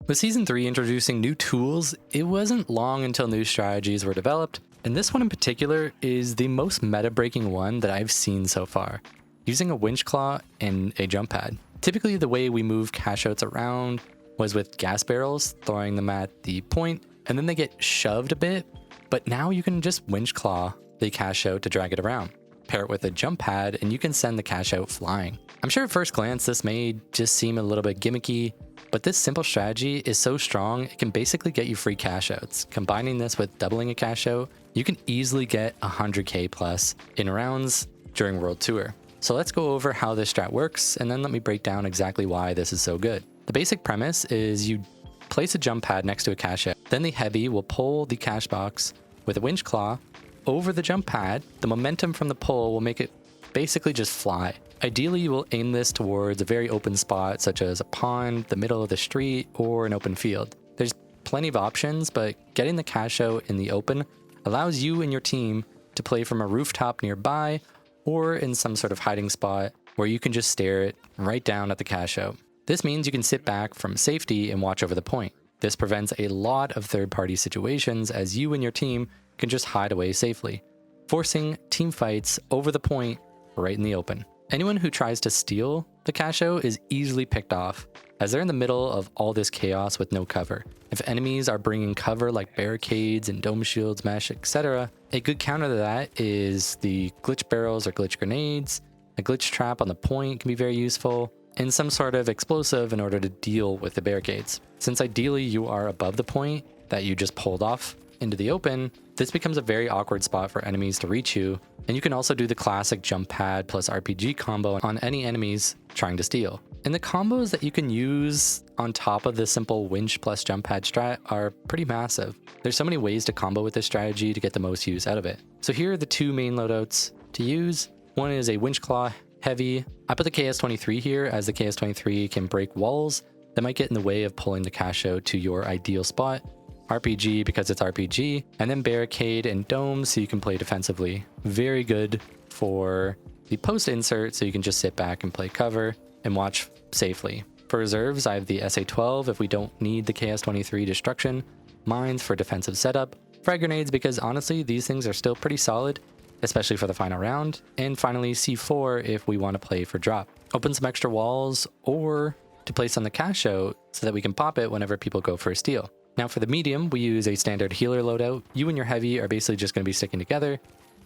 With Season 3 introducing new tools, it wasn't long until new strategies were developed, and this one in particular is the most meta-breaking one that I've seen so far, using a winch claw and a jump pad. Typically the way we move cash outs around was with gas barrels, throwing them at the point, and then they get shoved a bit, but now you can just winch claw the cash out to drag it around. Pair it with a jump pad and you can send the cash out flying. I'm sure at first glance this may just seem a little bit gimmicky, but this simple strategy is so strong it can basically get you free cash outs. Combining this with doubling a cash out, you can easily get 100k plus in rounds during World Tour. So let's go over how this strat works, and then let me break down exactly why this is so good. The basic premise is you place a jump pad next to a cash out, then the heavy will pull the cash box with a winch claw over the jump pad. The momentum from the pull will make it basically just fly. Ideally, you will aim this towards a very open spot, such as a pond, the middle of the street, or an open field. There's plenty of options, but getting the cash out in the open allows you and your team to play from a rooftop nearby or in some sort of hiding spot where you can just stare it right down at the cash out. This means you can sit back from safety and watch over the point. This prevents a lot of third-party situations as you and your team can just hide away safely, forcing team fights over the point right in the open. Anyone who tries to steal the cash out is easily picked off, as they're in the middle of all this chaos with no cover. If enemies are bringing cover like barricades and dome shields, mesh, etc., a good counter to that is the glitch barrels or glitch grenades. A glitch trap on the point can be very useful, and some sort of explosive in order to deal with the barricades. Since ideally you are above the point that you just pulled off into the open, this becomes a very awkward spot for enemies to reach you, and you can also do the classic jump pad plus RPG combo on any enemies trying to steal. And the combos that you can use on top of the simple winch plus jump pad strat are pretty massive. There's so many ways to combo with this strategy to get the most use out of it. So here are the two main loadouts to use. One is a winch claw heavy. I put the KS23 here as the KS23 can break walls that might get in the way of pulling the cash out to your ideal spot. RPG because it's RPG, and then barricade and dome so you can play defensively. Very good for the post insert so you can just sit back and play cover and watch safely. For reserves, I have the SA-12 if we don't need the KS-23 destruction, mines for defensive setup, frag grenades because honestly these things are still pretty solid, especially for the final round, and finally C4 if we want to play for drop. Open some extra walls or to place on the cash out so that we can pop it whenever people go for a steal. Now for the medium, we use a standard healer loadout. You and your heavy are basically just going to be sticking together.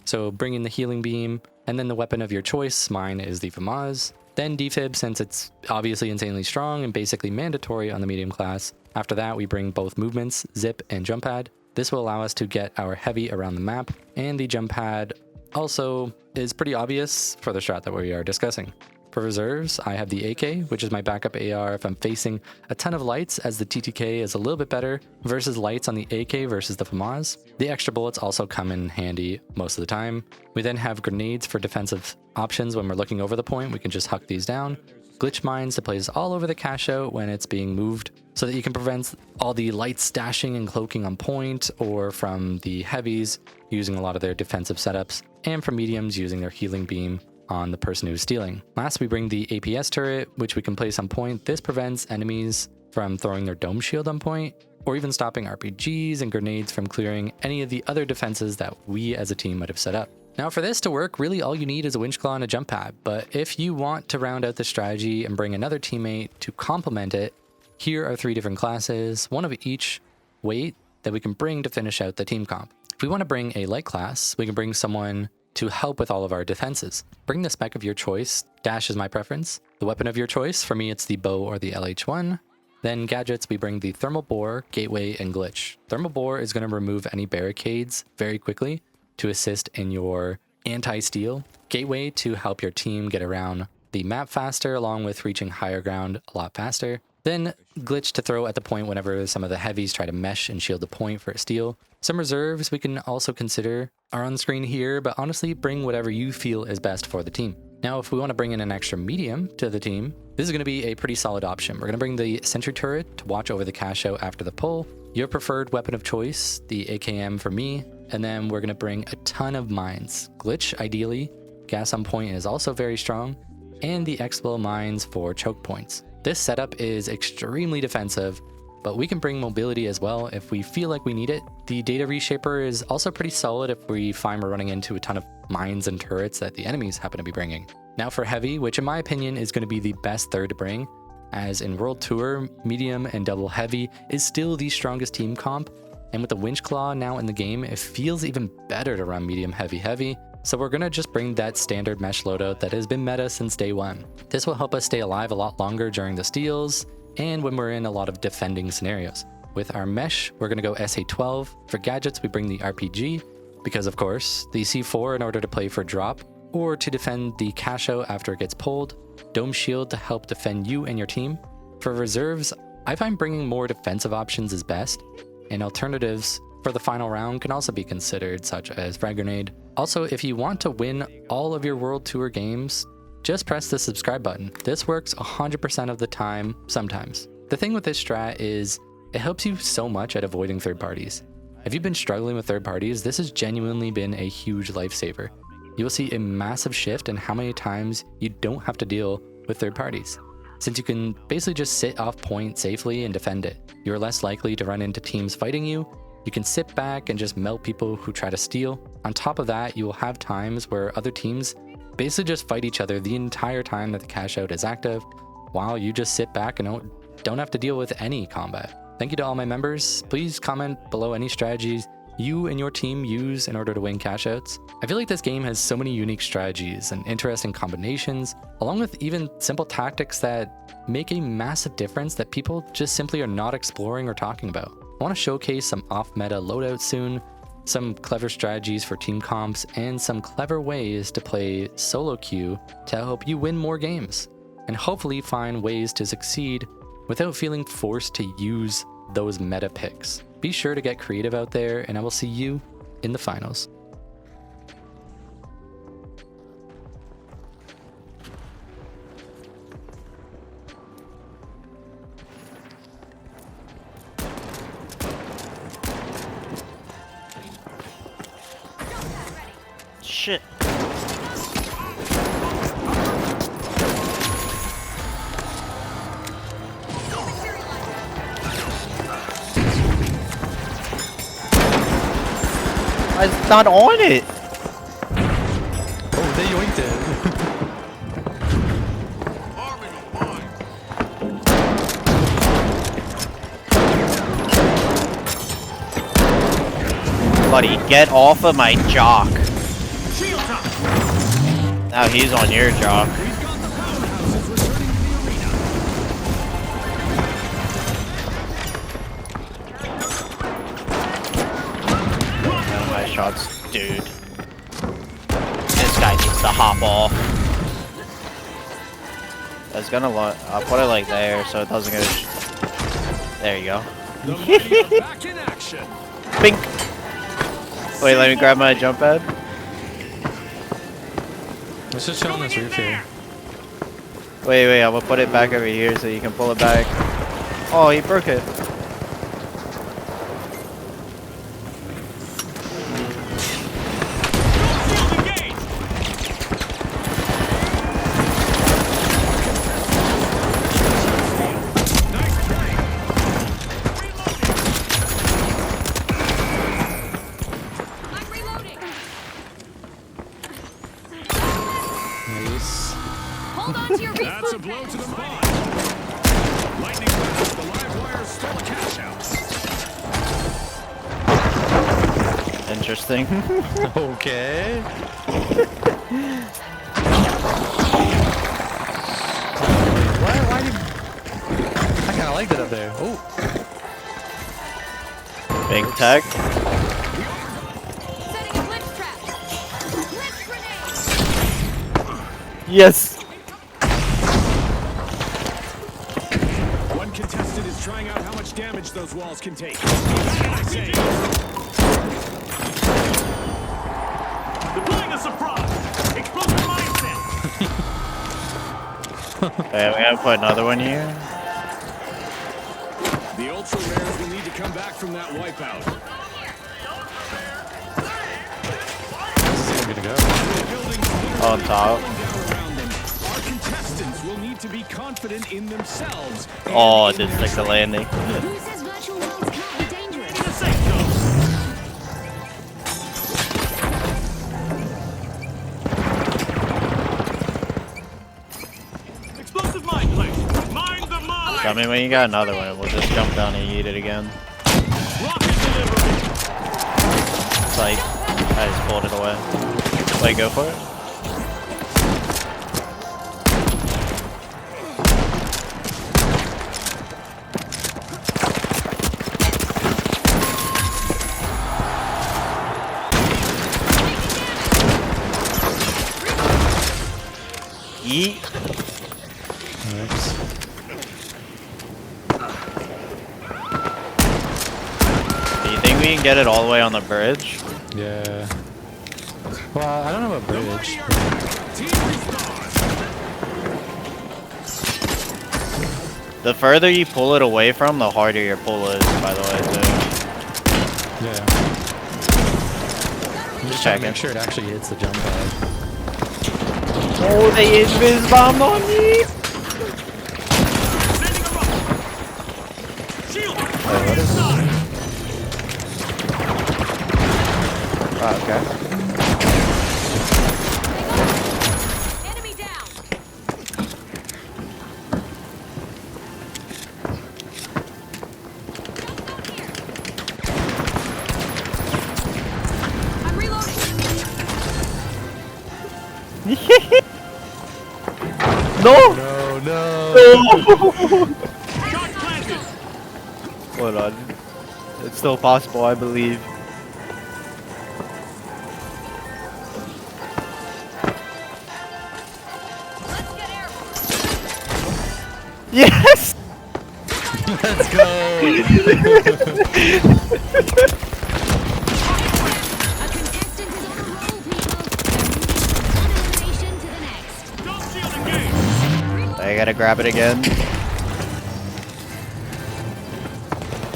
So bring in the healing beam, and then the weapon of your choice. Mine is the FAMAS. Then defib, since it's obviously insanely strong and basically mandatory on the medium class. After that, we bring both movements, zip and jump pad. This will allow us to get our heavy around the map, and the jump pad also is pretty obvious for the strat that we are discussing. For reserves, I have the AK, which is my backup AR if I'm facing a ton of lights, as the TTK is a little bit better versus lights on the AK versus the FAMAS. The extra bullets also come in handy most of the time. We then have grenades for defensive options when we're looking over the point. We can just huck these down. Glitch mines to place all over the cash out when it's being moved so that you can prevent all the lights stashing and cloaking on point, or from the heavies using a lot of their defensive setups, and from mediums using their healing beam on the person who's stealing. Last, we bring the APS turret, which we can place on point. This prevents enemies from throwing their dome shield on point, or even stopping RPGs and grenades from clearing any of the other defenses that we as a team might have set up. Now for this to work, really all you need is a winch claw and a jump pad, but if you want to round out the strategy and bring another teammate to complement it, here are 3 different classes, one of each weight that we can bring to finish out the team comp. If we want to bring a light class, we can bring someone to help with all of our defenses. Bring the spec of your choice. Dash is my preference. The weapon of your choice, for me it's the bow or the LH1. Then gadgets, we bring the thermal bore, gateway, and glitch. Thermal bore is going to remove any barricades very quickly to assist in your anti-steal. Gateway to help your team get around the map faster, along with reaching higher ground a lot faster. Then glitch to throw at the point whenever some of the heavies try to mesh and shield the point for a steal. Some reserves we can also consider are on screen here, but honestly bring whatever you feel is best for the team. Now if we want to bring in an extra medium to the team, this is going to be a pretty solid option. We're going to bring the sentry turret to watch over the cash out after the pull, your preferred weapon of choice, the AKM for me, and then we're going to bring a ton of mines. Glitch ideally, gas on point is also very strong, and the Expo mines for choke points. This setup is extremely defensive, but we can bring mobility as well if we feel like we need it. The data reshaper is also pretty solid if we find we're running into a ton of mines and turrets that the enemies happen to be bringing. Now for heavy, which in my opinion is going to be the best third to bring, as in World Tour, medium and double heavy is still the strongest team comp, and with the winch claw now in the game, it feels even better to run medium heavy. So we're gonna just bring that standard mesh loadout that has been meta since day one. This will help us stay alive a lot longer during the steals and when we're in a lot of defending scenarios. With our mesh, we're gonna go SA12. For gadgets, we bring the RPG, because of course, the C4 in order to play for drop, or to defend the cash out after it gets pulled, Dome Shield to help defend you and your team. For reserves, I find bringing more defensive options is best, and alternatives for the final round can also be considered, such as Frag Grenade. Also, if you want to win all of your World Tour games, just press the subscribe button. This works 100% of the time, sometimes. The thing with this strat is, it helps you so much at avoiding third parties. If you've been struggling with third parties, this has genuinely been a huge lifesaver. You will see a massive shift in how many times you don't have to deal with third parties. Since you can basically just sit off point safely and defend it, you're less likely to run into teams fighting you. You can sit back and just melt people who try to steal. On top of that, you will have times where other teams basically just fight each other the entire time that the cash out is active, while you just sit back and don't have to deal with any combat. Thank you to all my members. Please comment below any strategies you and your team use in order to win cash outs. I feel like this game has so many unique strategies and interesting combinations, along with even simple tactics that make a massive difference that people just simply are not exploring or talking about. I want to showcase some off-meta loadouts soon, some clever strategies for team comps, and some clever ways to play solo queue to help you win more games, and hopefully find ways to succeed without feeling forced to use those meta picks. Be sure to get creative out there, and I will see you in the finals. Shit. It's not on it. Oh, they yoinked it. Buddy, get off of my jock. Now he's on your jock. My shots, dude. This guy needs to hop off. It's gonna I'll put it like there so it doesn't go. There you go. Bink. Wait, let me grab my jump pad. Let's just chill on this roof here. Wait, I'm gonna put it back over here so you can pull it back. Oh, he broke it. Hold on to your That's a blow to the spine. Lightning fast, the live wire stole a cash out. Interesting. Okay. Why you... I kinda liked it up there. Oh. Big tech. Setting a glitch trap. Glitch grenade. Yes. One contestant is trying out how much damage those walls can take. Deploying a surprise. Explosive mindset. Okay, we gotta put another one here. The ultra rares will need to come back from that wipeout. Good to go. On top. Our contestants will need to be confident in themselves. Oh, it did stick the landing. Who's I mean, when you got another one, we'll just jump down and eat it again. Rocket delivery. It's like, I just pulled it away. Wait, go for it. Yeet. Nice. Do you think we can get it all the way on the bridge? Yeah. Well, I don't know about bridge. Team respawn. The further you pull it away from, the harder your pull is, by the way, too. Yeah. I'm just trying to checking. make sure it actually hits the jump pad. Oh, they invis bombed on me! Sending a rocket. Shield. What is this? Oh, okay. Enemy down. I'm reloading. No! No. Shot planted. Hold on. It's still possible, I believe. Let's get air. Yes! Let's go. A contestant is on a roll, people. They're moving from one elimination to the next. Don't shield engaged. I gotta grab it again.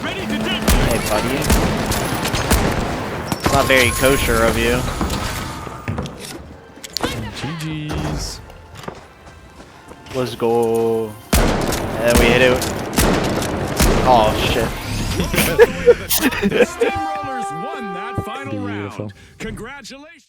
Ready to detonate. Hey, buddy. It's not very kosher of you. GG's. Let's go. And we hit it. Oh, shit. The Steamrollers won that final Beautiful. round. Congratulations.